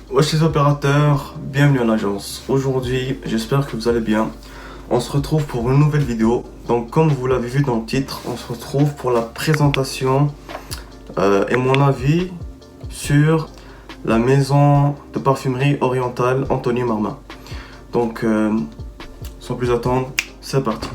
Wesh les opérateurs, bienvenue à l'agence. Aujourd'hui, j'espère que vous allez bien. On se retrouve pour une nouvelle vidéo. Donc comme vous l'avez vu dans le titre, on se retrouve pour la présentation et mon avis sur la maison de parfumerie orientale Anthony Marmin. Donc sans plus attendre, c'est parti.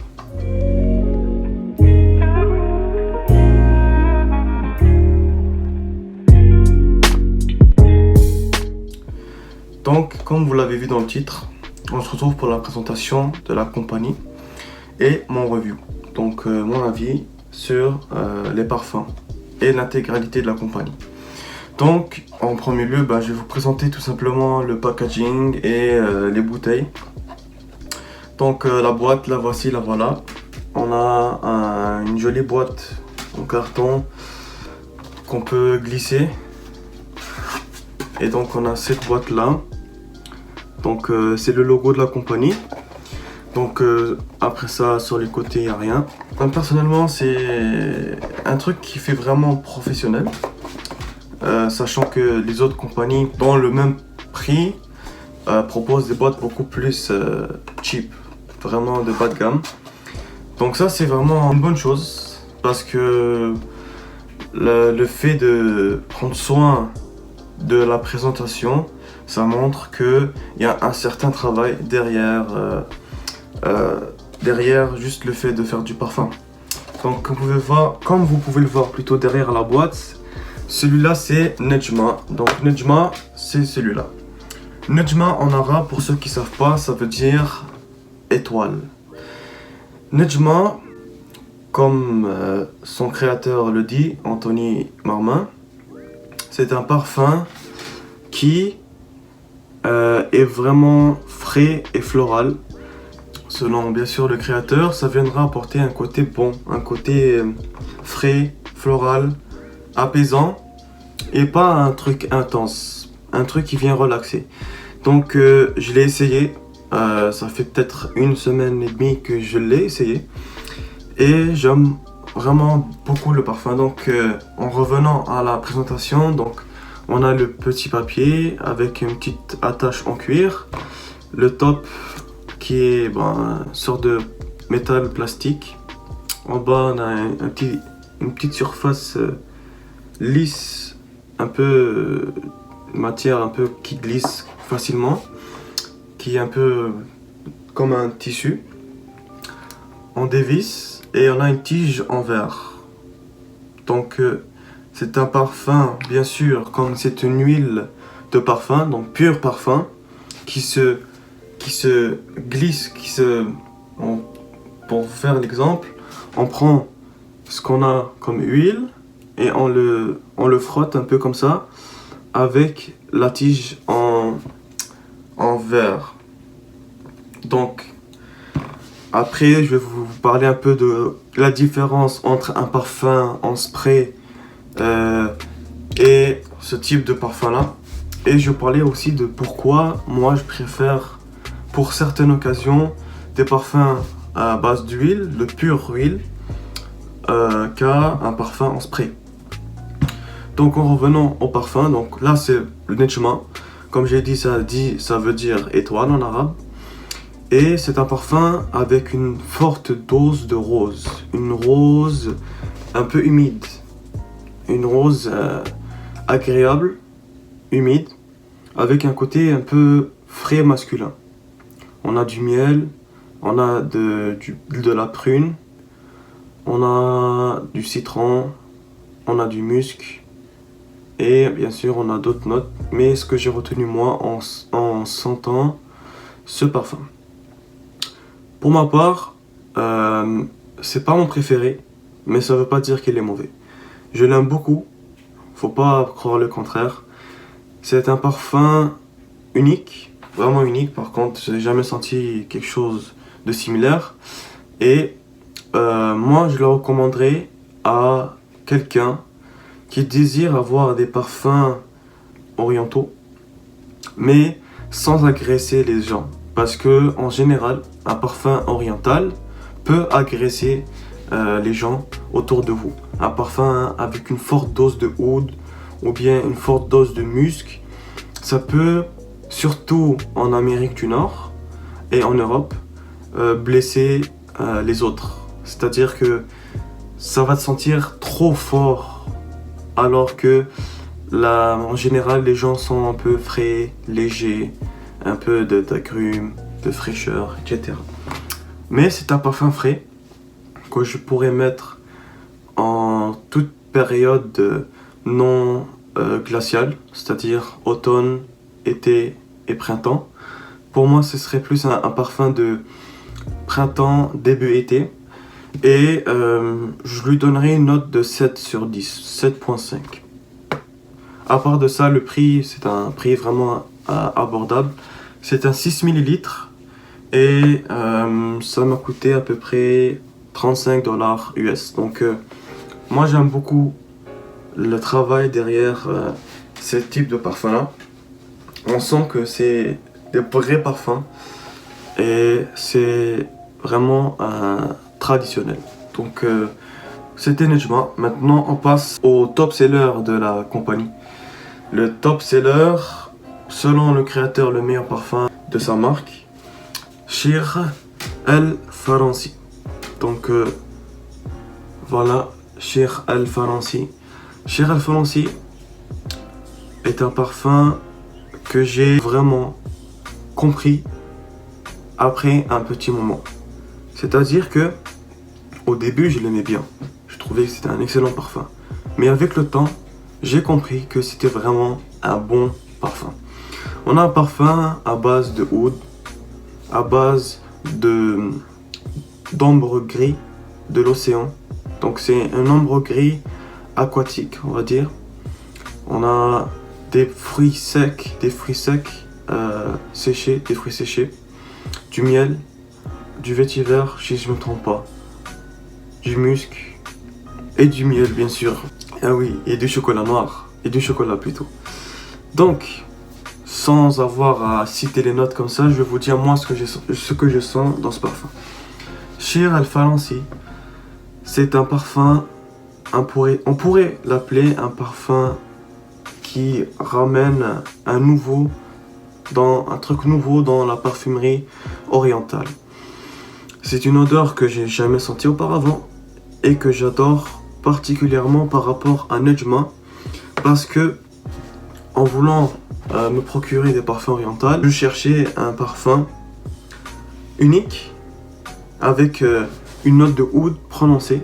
Donc, comme vous l'avez vu dans le titre, on se retrouve pour la présentation de la compagnie et mon review. Donc, mon avis sur les parfums et l'intégralité de la compagnie. Donc, en premier lieu, je vais vous présenter tout simplement le packaging et les bouteilles. Donc, la boîte, la voici, la voilà. On a une jolie boîte en carton qu'on peut glisser. Et donc, on a cette boîte-là. Donc c'est le logo de la compagnie. Donc après ça, sur les côtés, il n'y a rien. Personnellement, c'est un truc qui fait vraiment professionnel. Sachant que les autres compagnies, dans le même prix, proposent des boîtes beaucoup plus cheap. Vraiment de bas de gamme. Donc ça, c'est vraiment une bonne chose. Parce que le fait de prendre soin de la présentation, ça montre qu'il y a un certain travail derrière juste le fait de faire du parfum. Donc comme vous pouvez le voir plutôt derrière la boîte, celui-là c'est Nejma. Donc Nejma, c'est celui-là. Nejma en arabe, pour ceux qui ne savent pas, ça veut dire étoile. Nejma, comme son créateur le dit, Anthony Marmin, c'est un parfum qui est vraiment frais et floral. Selon bien sûr le créateur, ça viendra apporter un côté bon, un côté frais, floral, apaisant et pas un truc intense, un truc qui vient relaxer. Donc je l'ai essayé, ça fait peut-être 1 semaine et demie que je l'ai essayé et j'aime vraiment beaucoup le parfum. Donc en revenant à la présentation, donc on a le petit papier avec une petite attache en cuir, le top qui est une sorte de métal plastique. En bas on a une petite surface lisse, un peu matière un peu qui glisse facilement, qui est un peu comme un tissu. On dévisse et on a une tige en verre. Donc c'est un parfum, bien sûr, comme c'est une huile de parfum, donc pur parfum, qui se glisse, pour faire l'exemple, on prend ce qu'on a comme huile et on le frotte un peu comme ça avec la tige en verre. Donc après, je vais vous parler un peu de la différence entre un parfum en spray et ce type de parfum là, et je parlais aussi de pourquoi moi je préfère pour certaines occasions des parfums à base d'huile, de pure huile, qu'à un parfum en spray. Donc en revenant au parfum, donc là c'est le Nejma, comme j'ai dit, ça veut dire étoile en arabe, et c'est un parfum avec une forte dose de rose, une rose un peu humide. Une rose agréable, humide, avec un côté un peu frais masculin. On a du miel, on a de la prune, on a du citron, on a du musc et bien sûr on a d'autres notes. Mais ce que j'ai retenu moi en sentant ce parfum. Pour ma part, c'est pas mon préféré, mais ça veut pas dire qu'il est mauvais. Je l'aime beaucoup, faut pas croire le contraire. C'est un parfum unique, vraiment unique. Par contre, j'ai jamais senti quelque chose de similaire. Et moi, je le recommanderais à quelqu'un qui désire avoir des parfums orientaux, mais sans agresser les gens. Parce que en général, un parfum oriental peut agresser les gens autour de vous. Un parfum avec une forte dose de oud ou bien une forte dose de musc ça peut, surtout en Amérique du Nord et en Europe, blesser les autres. C'est-à-dire que ça va te sentir trop fort, alors que là, en général, les gens sont un peu frais, légers, un peu d'agrumes, de fraîcheur, etc. Mais c'est un parfum frais que je pourrais mettre en toute période non glaciale, c'est-à-dire automne, été et printemps. Pour moi, ce serait plus un parfum de printemps, début été. Et je lui donnerai une note de 7 sur 10, 7.5. À part de ça, le prix, c'est un prix vraiment abordable. C'est un 6 ml et ça m'a coûté à peu près 35$ US. Donc moi j'aime beaucoup le travail derrière ce type de parfum là. On sent que c'est des vrais parfums et c'est vraiment traditionnel. Donc c'était Nejma. Maintenant on passe au top seller de la compagnie. Le top seller, selon le créateur, le meilleur parfum de sa marque, Shir El Faransi. Donc voilà, Shir El Faransi. Shir El Faransi est un parfum que j'ai vraiment compris après un petit moment. C'est-à-dire que au début je l'aimais bien, je trouvais que c'était un excellent parfum. Mais avec le temps, j'ai compris que c'était vraiment un bon parfum. On a un parfum à base de oud, à base d'ambre gris de l'océan. Donc c'est un ambre gris aquatique, on va dire. On a des fruits secs, séchés, des fruits séchés, du miel, du vétiver, si je ne me trompe pas, du musc et du miel bien sûr. Ah oui, et du chocolat noir, et du chocolat plutôt. Donc, sans avoir à citer les notes comme ça, je vais vous dire moi ce que je sens dans ce parfum. Shir El Faransi, c'est un parfum, on pourrait l'appeler un parfum qui ramène un truc nouveau dans la parfumerie orientale. C'est une odeur que j'ai jamais sentie auparavant et que j'adore particulièrement par rapport à Nejma, parce que en voulant me procurer des parfums orientaux, je cherchais un parfum unique avec une note de oud prononcée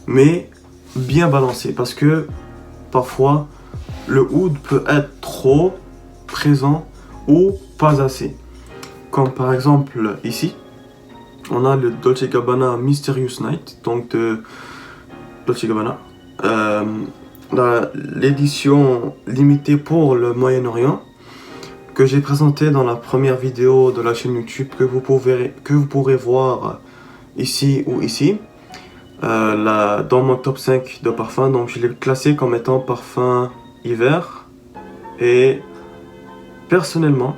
mais bien balancée, parce que parfois le oud peut être trop présent ou pas assez, comme par exemple ici on a le Dolce & Gabbana Mysterious Night, donc de Dolce & Gabbana, l'édition limitée pour le Moyen-Orient, que j'ai présenté dans la première vidéo de la chaîne YouTube que vous pourrez voir ici ou ici, dans mon top 5 de parfums. Donc je l'ai classé comme étant parfum hiver, et personnellement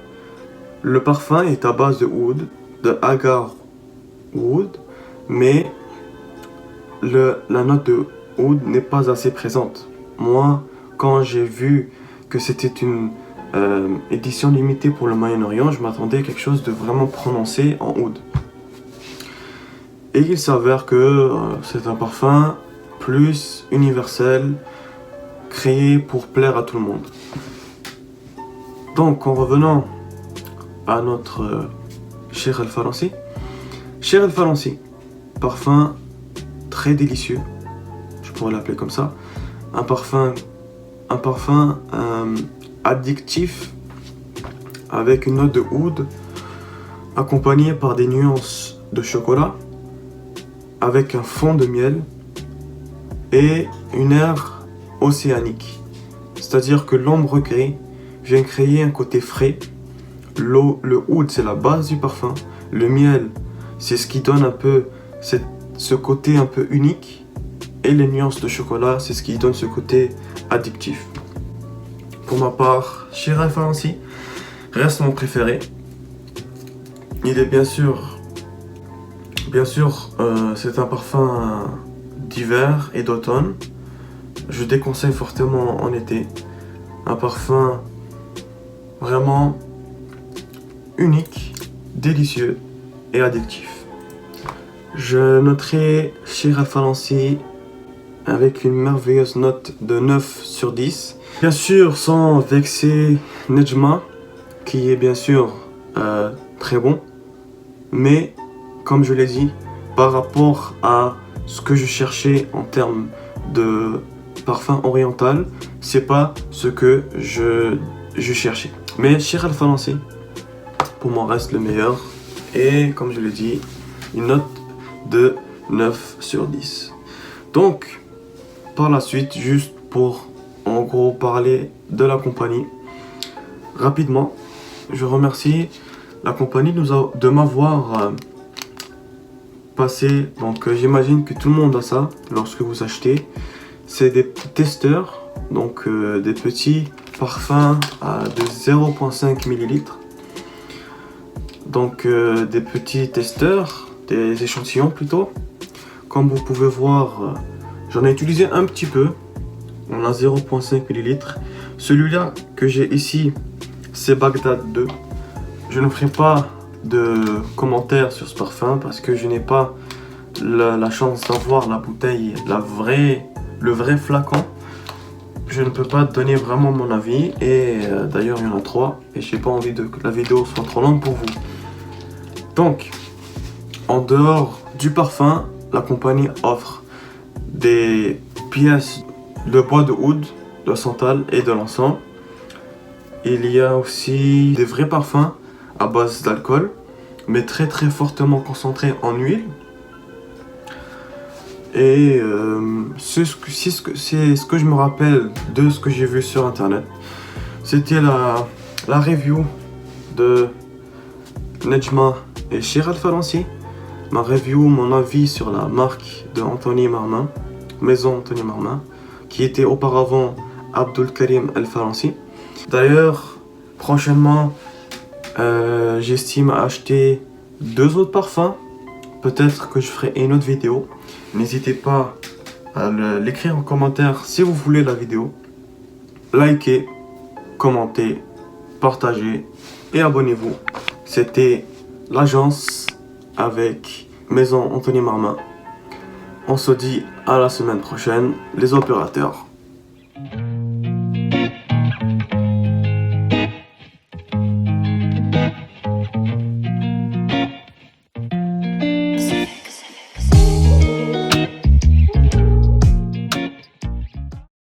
le parfum est à base de oud, de agar oud, mais la note de oud n'est pas assez présente. Moi, quand j'ai vu que c'était une édition limitée pour le Moyen-Orient, je m'attendais à quelque chose de vraiment prononcé en oud. Et il s'avère que c'est un parfum plus universel, créé pour plaire à tout le monde. Donc en revenant à notre Shir El Faransi, Shir El Faransi, parfum très délicieux, je pourrais l'appeler comme ça, un parfum addictif avec une note de oud accompagnée par des nuances de chocolat avec un fond de miel et une aire océanique. C'est-à-dire que l'ambre gris vient créer un côté frais. Le oud, c'est la base du parfum. Le miel, c'est ce qui donne un peu ce côté un peu unique. Et les nuances de chocolat, c'est ce qui donne ce côté addictif. Pour ma part, Shir El Faransi reste mon préféré. Il est bien sûr, c'est un parfum d'hiver et d'automne. Je déconseille fortement en été. Un parfum vraiment unique, délicieux et addictif. Je noterai Shir Al-Falansi avec une merveilleuse note de 9 sur 10. Bien sûr, sans vexer Nejma, qui est bien sûr très bon, mais comme je l'ai dit, par rapport à ce que je cherchais en termes de parfum oriental, c'est pas ce que je cherchais. Mais Shir Al-Falansi, pour moi, reste le meilleur. Et comme je l'ai dit, une note de 9 sur 10. Donc, par la suite, juste pour en gros parler de la compagnie, rapidement, je remercie la compagnie de m'avoir passé. Donc, j'imagine que tout le monde a ça lorsque vous achetez. C'est des petits testeurs, donc des petits parfums de 0,5 ml. Donc, des petits testeurs, des échantillons plutôt. Comme vous pouvez voir, j'en ai utilisé un petit peu. On a 0,5 ml. Celui-là que j'ai ici, c'est Bagdad 2. Je ne ferai pas de commentaires sur ce parfum parce que je n'ai pas la chance d'avoir la bouteille, le vrai flacon. Je ne peux pas donner vraiment mon avis. Et d'ailleurs, il y en a 3. Et je n'ai pas envie que la vidéo soit trop longue pour vous. Donc, en dehors du parfum, la compagnie offre des pièces de bois de oud, de santal et de l'encens. Il y a aussi des vrais parfums à base d'alcool, mais très fortement concentrés en huile. Et c'est ce que je me rappelle de ce que j'ai vu sur internet. C'était la review de Nejma et Shir Al-Falansi. Ma review, mon avis sur la marque de Anthony Marmin, Maison Anthony Marmin, qui était auparavant Abdul Karim Al-Falansi. D'ailleurs, prochainement, j'estime acheter 2 autres parfums. Peut-être que je ferai une autre vidéo. N'hésitez pas à l'écrire en commentaire si vous voulez la vidéo. Likez, commentez, partagez et abonnez-vous. C'était l'agence avec Maison Anthony Marmin. On se dit à la semaine prochaine, les opérateurs.